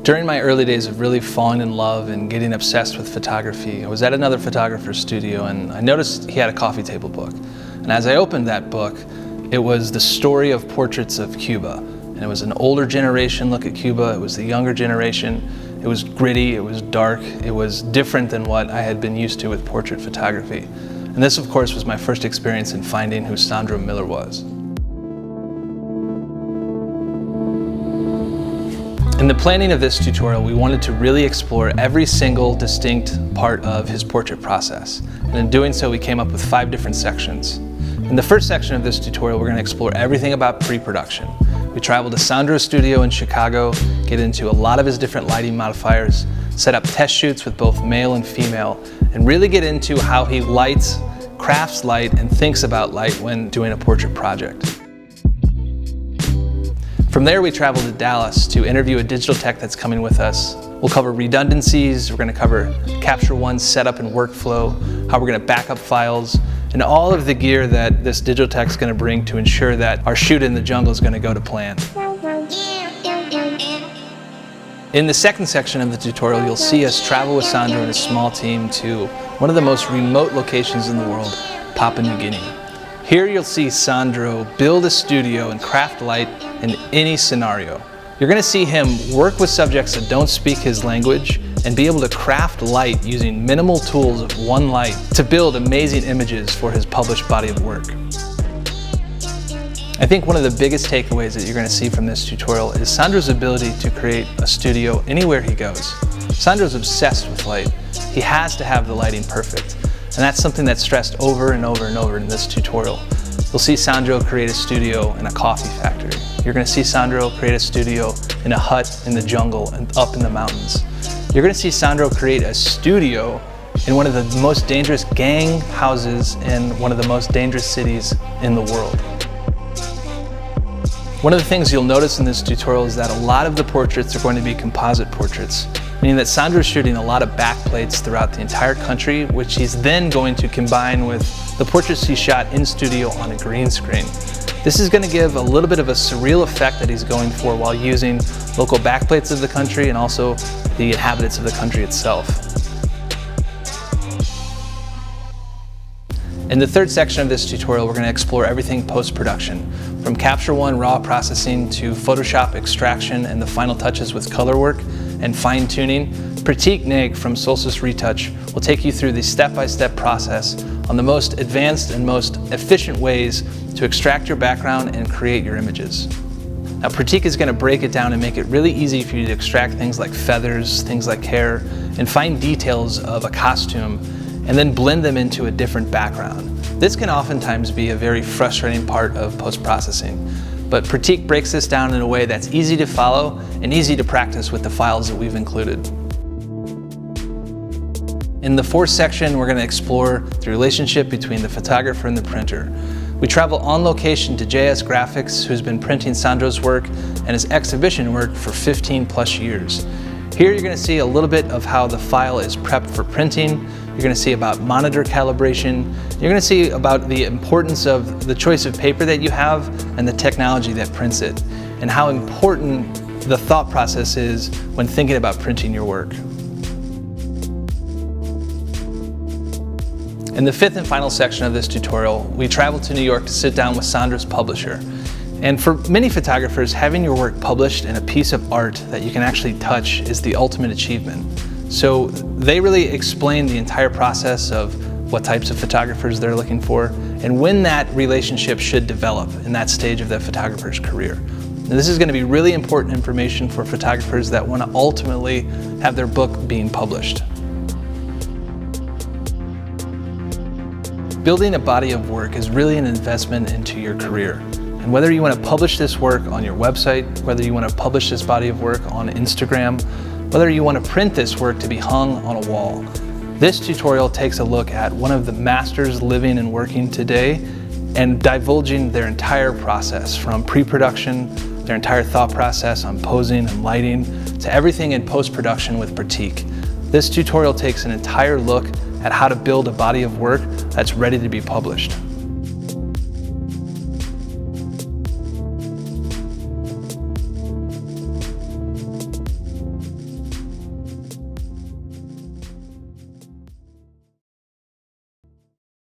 During my early days of really falling in love and getting obsessed with photography, I was at another photographer's studio and I noticed he had a coffee table book. And as I opened that book, it was the story of portraits of Cuba. And it was an older generation look at Cuba, it was the younger generation. It was gritty, it was dark, it was different than what I had been used to with portrait photography. And this, of course, was my first experience in finding who Sandro Miller was. In the planning of this tutorial, we wanted to really explore every single distinct part of his portrait process. And in doing so, we came up with 5 different sections. In the first section of this tutorial, we're going to explore everything about pre-production. We travel to Sandro's studio in Chicago, get into a lot of his different lighting modifiers, set up test shoots with both male and female, and really get into how he lights, crafts light, and thinks about light when doing a portrait project. From there, we travel to Dallas to interview a digital tech that's coming with us. We'll cover redundancies, we're going to cover Capture One's setup and workflow, how we're going to back up files, and all of the gear that this digital tech is going to bring to ensure that our shoot in the jungle is going to go to plan. In the second section of the tutorial, you'll see us travel with Sandro and his small team to one of the most remote locations in the world, Papua New Guinea. Here you'll see Sandro build a studio and craft light in any scenario. You're going to see him work with subjects that don't speak his language and be able to craft light using minimal tools of one light to build amazing images for his published body of work. I think one of the biggest takeaways that you're going to see from this tutorial is Sandro's ability to create a studio anywhere he goes. Sandro's obsessed with light. He has to have the lighting perfect. And that's something that's stressed over and over and over in this tutorial. You'll see Sandro create a studio in a coffee factory. You're going to see Sandro create a studio in a hut in the jungle and up in the mountains. You're going to see Sandro create a studio in one of the most dangerous gang houses in one of the most dangerous cities in the world. One of the things you'll notice in this tutorial is that a lot of the portraits are going to be composite portraits, meaning that Sandro's shooting a lot of backplates throughout the entire country, which he's then going to combine with the portraits he shot in studio on a green screen. This is going to give a little bit of a surreal effect that he's going for while using local backplates of the country and also the inhabitants of the country itself. In the third section of this tutorial, we're going to explore everything post-production, from Capture One raw processing to Photoshop extraction and the final touches with color work and fine-tuning. Pratik Nag from Solstice Retouch will take you through the step-by-step process on the most advanced and most efficient ways to extract your background and create your images. Now, Pratik is going to break it down and make it really easy for you to extract things like feathers, things like hair, and fine details of a costume, and then blend them into a different background. This can oftentimes be a very frustrating part of post-processing, but Pratik breaks this down in a way that's easy to follow and easy to practice with the files that we've included. In the fourth section, we're going to explore the relationship between the photographer and the printer. We travel on location to JS Graphics, who's been printing Sandro's work and his exhibition work for 15+ years. Here you're going to see a little bit of how the file is prepped for printing. You're going to see about monitor calibration. You're going to see about the importance of the choice of paper that you have and the technology that prints it, and how important the thought process is when thinking about printing your work. In the fifth and final section of this tutorial, we travel to New York to sit down with Sandro's publisher. And for many photographers, having your work published in a piece of art that you can actually touch is the ultimate achievement. So they really explain the entire process of what types of photographers they're looking for and when that relationship should develop in that stage of that photographer's career. And this is going to be really important information for photographers that want to ultimately have their book being published. Building a body of work is really an investment into your career. And whether you want to publish this work on your website, whether you want to publish this body of work on Instagram, whether you want to print this work to be hung on a wall, this tutorial takes a look at one of the masters living and working today and divulging their entire process, from pre-production, their entire thought process on posing and lighting, to everything in post-production with Pratik. This tutorial takes an entire look at how to build a body of work that's ready to be published.